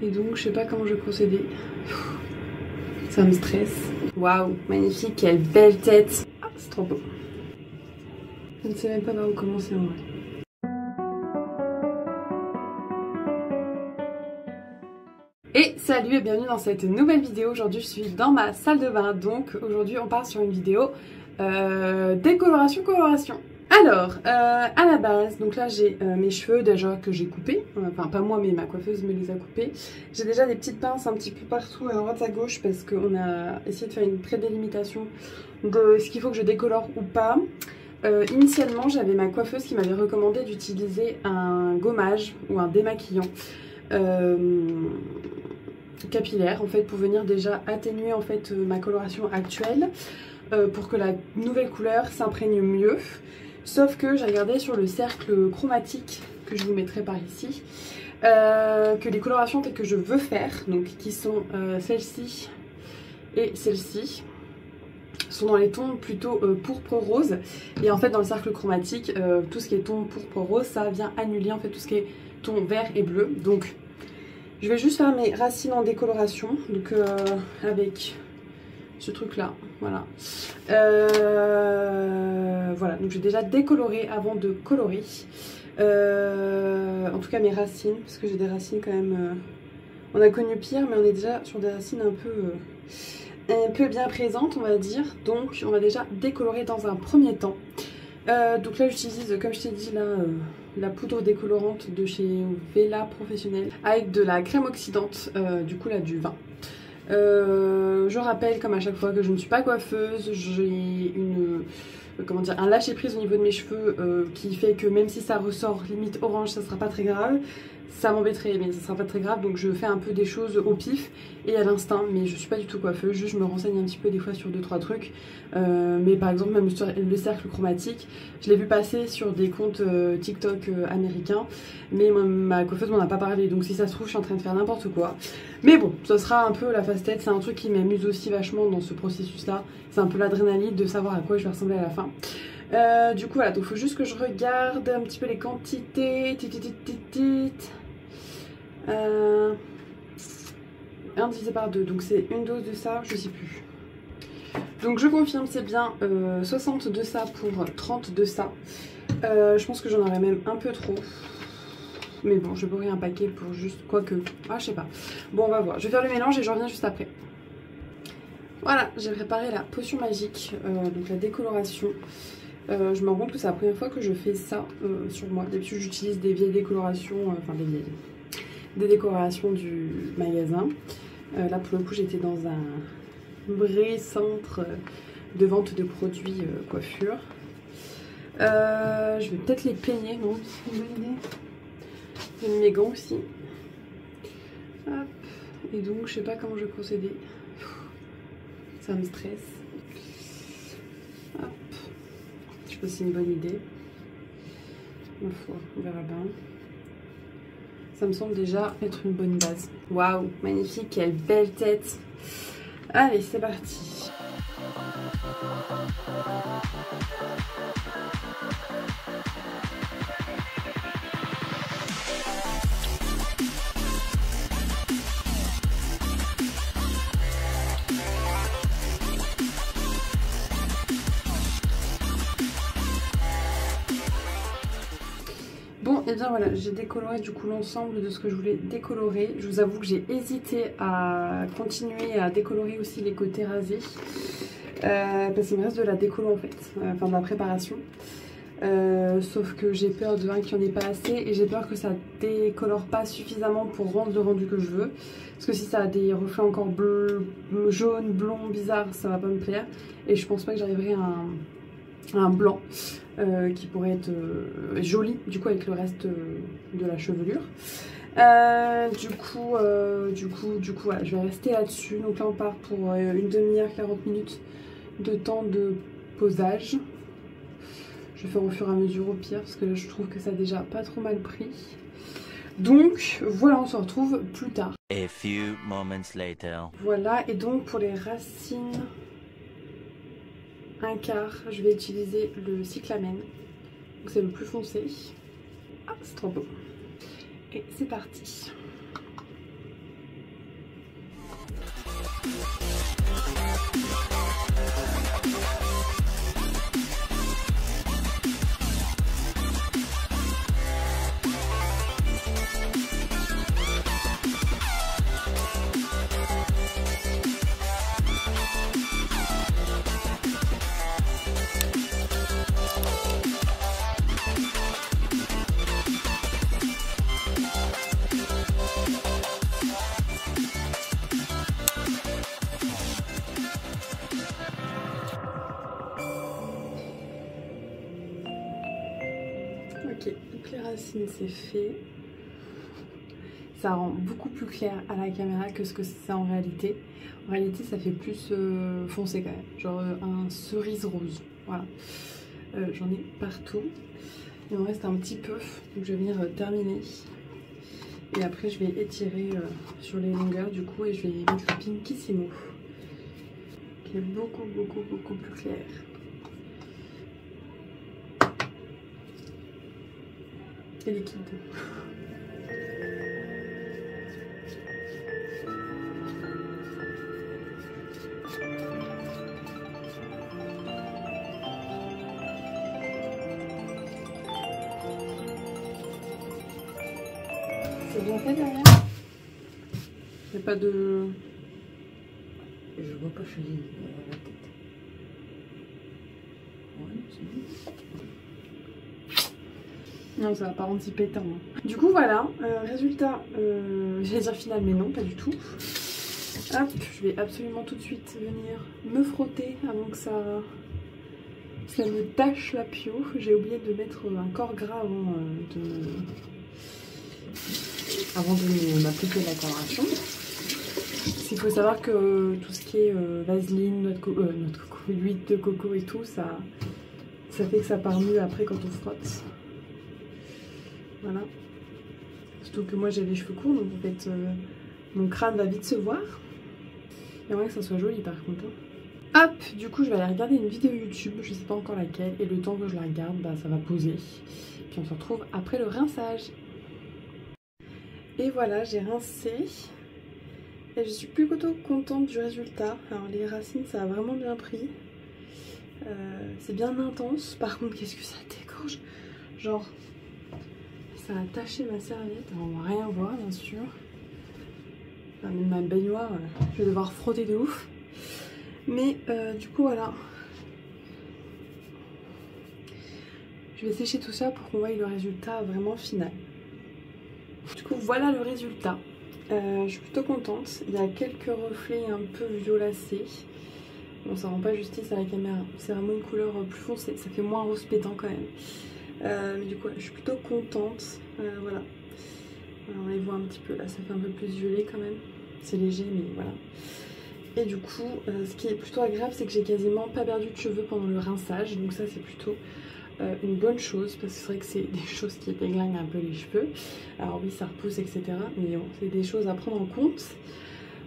et donc je sais pas comment je vais procéder. Ça me stresse. Waouh, magnifique, quelle belle tête. Ah, c'est trop beau. Je ne sais même pas par où commencer en vrai. Et salut et bienvenue dans cette nouvelle vidéo. Aujourd'hui je suis dans ma salle de bain, donc aujourd'hui on part sur une vidéo décoloration coloration. Alors à la base, donc là j'ai mes cheveux déjà que j'ai coupés, enfin pas moi mais ma coiffeuse me les a coupés. J'ai déjà des petites pinces un petit peu partout à droite à gauche parce qu'on a essayé de faire une prédélimitation de ce qu'il faut que je décolore ou pas. Initialement j'avais ma coiffeuse qui m'avait recommandé d'utiliser un gommage ou un démaquillant capillaire en fait pour venir déjà atténuer en fait ma coloration actuelle pour que la nouvelle couleur s'imprègne mieux. Sauf que j'ai regardé sur le cercle chromatique que je vous mettrai par ici que les colorations telles que je veux faire, donc qui sont celle-ci et celle-ci, sont dans les tons plutôt pourpre rose, et en fait dans le cercle chromatique tout ce qui est ton pourpre rose ça vient annuler en fait tout ce qui est ton vert et bleu. Donc je vais juste faire mes racines en décoloration, donc avec ce truc là, voilà. Voilà, donc j'ai déjà décoloré avant de colorer. En tout cas mes racines, parce que j'ai des racines quand même... on a connu pire, mais on est déjà sur des racines un peu bien présentes, on va dire. Donc on va déjà décolorer dans un premier temps. Donc là j'utilise, comme je t'ai dit là, la poudre décolorante de chez Vela Professionnel avec de la crème oxydante, du coup là du vin. Je rappelle comme à chaque fois que je ne suis pas coiffeuse, j'ai un lâcher prise au niveau de mes cheveux qui fait que même si ça ressort limite orange ça sera pas très grave. Ça m'embêterait mais ça sera pas très grave, donc je fais un peu des choses au pif et à l'instinct, mais je suis pas du tout coiffeuse, juste je me renseigne un petit peu des fois sur 2-3 trucs. Mais par exemple même sur le cercle chromatique, je l'ai vu passer sur des comptes TikTok américains, mais ma coiffeuse m'en a pas parlé, donc si ça se trouve je suis en train de faire n'importe quoi. Mais bon, ça sera un peu la face-tête, c'est un truc qui m'amuse aussi vachement dans ce processus là, c'est un peu l'adrénaline de savoir à quoi je vais ressembler à la fin. Du coup voilà, donc il faut juste que je regarde un petit peu les quantités. Un divisé par 2, donc c'est une dose de ça, je sais plus. Donc je confirme, c'est bien 60 de ça pour 30 de ça. Je pense que j'en aurais même un peu trop. Mais bon, je bourrer un paquet pour juste... Quoique... Ah, je sais pas. Bon, on va voir. Je vais faire le mélange et je reviens juste après. Voilà, j'ai préparé la potion magique, donc la décoloration. Je me rends compte que c'est la première fois que je fais ça sur moi. D'habitude, j'utilise des vieilles décolorations, enfin des décorations du magasin. Là, pour le coup, j'étais dans un vrai centre de vente de produits coiffure. Je vais peut-être les peigner, non? C'est une bonne idée. J'ai mis mes gants aussi. Hop. Et donc, je sais pas comment je vais procéder. Ça me stresse. Hop. Je sais pas si c'est une bonne idée. Ma foi, on verra bien. Ça me semble déjà être une bonne base. Waouh, magnifique, quelle belle tête. Allez, c'est parti. Bon, et bien voilà, j'ai décoloré du coup l'ensemble de ce que je voulais décolorer. Je vous avoue que j'ai hésité à continuer à décolorer aussi les côtés rasés. Parce qu'il me reste de la décolo en fait, enfin de la préparation. Sauf que j'ai peur de qu'il n'y en ait pas assez et j'ai peur que ça décolore pas suffisamment pour rendre le rendu que je veux. Parce que si ça a des reflets encore bleu, jaune, blond, bizarre, ça va pas me plaire. Et je pense pas que j'arriverai à un blanc qui pourrait être joli du coup avec le reste de la chevelure. Du coup voilà, je vais rester là-dessus. Donc là on part pour une demi-heure, 40 minutes de temps de posage. Je vais faire au fur et à mesure au pire parce que là je trouve que ça a déjà pas trop mal pris. Donc voilà, on se retrouve plus tard. A few moments later. Voilà, et donc pour les racines, un quart, je vais utiliser le cyclamen. Donc c'est le plus foncé. Ah, c'est trop beau. Et c'est parti. Donc les racines c'est fait. Ça rend beaucoup plus clair à la caméra que ce que c'est en réalité. En réalité ça fait plus foncé quand même, genre un cerise rose. Voilà. J'en ai partout. Il me reste un petit peu, donc je vais venir terminer. Et après je vais étirer sur les longueurs du coup et je vais mettre le Pinkissimo. Qui est beaucoup plus clair. Et liquide. C'est bien fait derrière. Il n'y a pas de... Je vois pas chez la tête. Ouais, c'est bon. Non, ça va pas rendre si pétant. Hein. Du coup, voilà. Résultat, j'allais dire final, mais non, pas du tout. Hop, je vais absolument tout de suite venir me frotter avant que ça me tâche la pio. J'ai oublié de mettre un corps gras avant de m'appliquer la coloration. Il faut savoir que tout ce qui est vaseline, noix de coco, l'huile de coco et tout, ça fait que ça part mieux après quand on frotte. Voilà. Surtout que moi j'ai les cheveux courts, donc en fait mon crâne va vite se voir. J'aimerais que ça soit joli par contre. Hop, du coup je vais aller regarder une vidéo YouTube, je sais pas encore laquelle, et le temps que je la regarde, bah, ça va poser. Puis on se retrouve après le rinçage. Et voilà, j'ai rincé. Et je suis plutôt contente du résultat. Alors les racines ça a vraiment bien pris. C'est bien intense. Par contre qu'est-ce que ça dégorge. Genre ça a taché ma serviette. Alors, on va rien voir bien sûr. Enfin, même ma baignoire, je vais devoir frotter de ouf. Mais du coup voilà. Je vais sécher tout ça pour qu'on voie le résultat vraiment final. Du coup voilà le résultat. Je suis plutôt contente. Il y a quelques reflets un peu violacés. Bon, ça rend pas justice à la caméra. C'est vraiment une couleur plus foncée. Ça fait moins rose pétant quand même. Mais du coup, je suis plutôt contente. Voilà. Alors, on les voit un petit peu là. Ça fait un peu plus violet quand même. C'est léger, mais voilà. Et du coup, ce qui est plutôt agréable, c'est que j'ai quasiment pas perdu de cheveux pendant le rinçage. Donc ça, c'est plutôt une bonne chose, parce que c'est vrai que c'est des choses qui déglinguent un peu les cheveux. Alors oui, ça repousse, etc. Mais bon, c'est des choses à prendre en compte.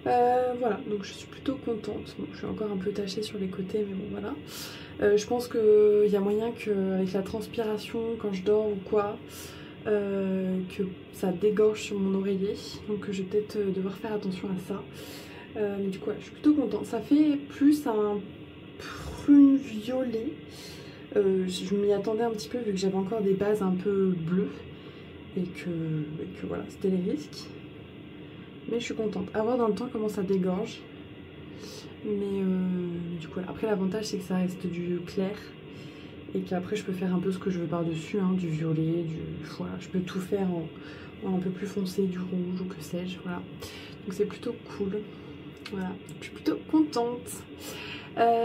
Voilà, donc je suis plutôt contente. Bon, je suis encore un peu tachée sur les côtés, mais bon, voilà. Je pense qu'il y a moyen qu'avec la transpiration, quand je dors ou quoi, que ça dégorge sur mon oreiller. Donc je vais peut-être devoir faire attention à ça. Mais du coup, ouais, je suis plutôt contente. Ça fait plus un prune violet. Je m'y attendais un petit peu vu que j'avais encore des bases un peu bleues et que voilà, c'était les risques. Mais je suis contente. À voir dans le temps comment ça dégorge. Mais du coup, après l'avantage c'est que ça reste du clair et qu'après je peux faire un peu ce que je veux par-dessus, hein, du violet, voilà, je peux tout faire en un peu plus foncé, du rouge ou que sais-je, voilà. Donc c'est plutôt cool. Voilà, je suis plutôt contente.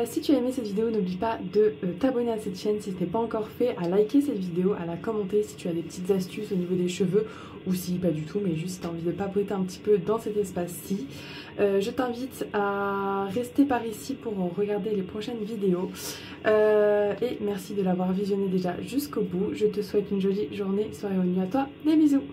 Si tu as aimé cette vidéo, n'oublie pas de t'abonner à cette chaîne si ce n'est pas encore fait, à liker cette vidéo, à la commenter si tu as des petites astuces au niveau des cheveux ou si pas du tout, mais juste si tu as envie de papoter un petit peu dans cet espace-ci. Je t'invite à rester par ici pour regarder les prochaines vidéos et merci de l'avoir visionné déjà jusqu'au bout. Je te souhaite une jolie journée, soirée ou nuit à toi, des bisous.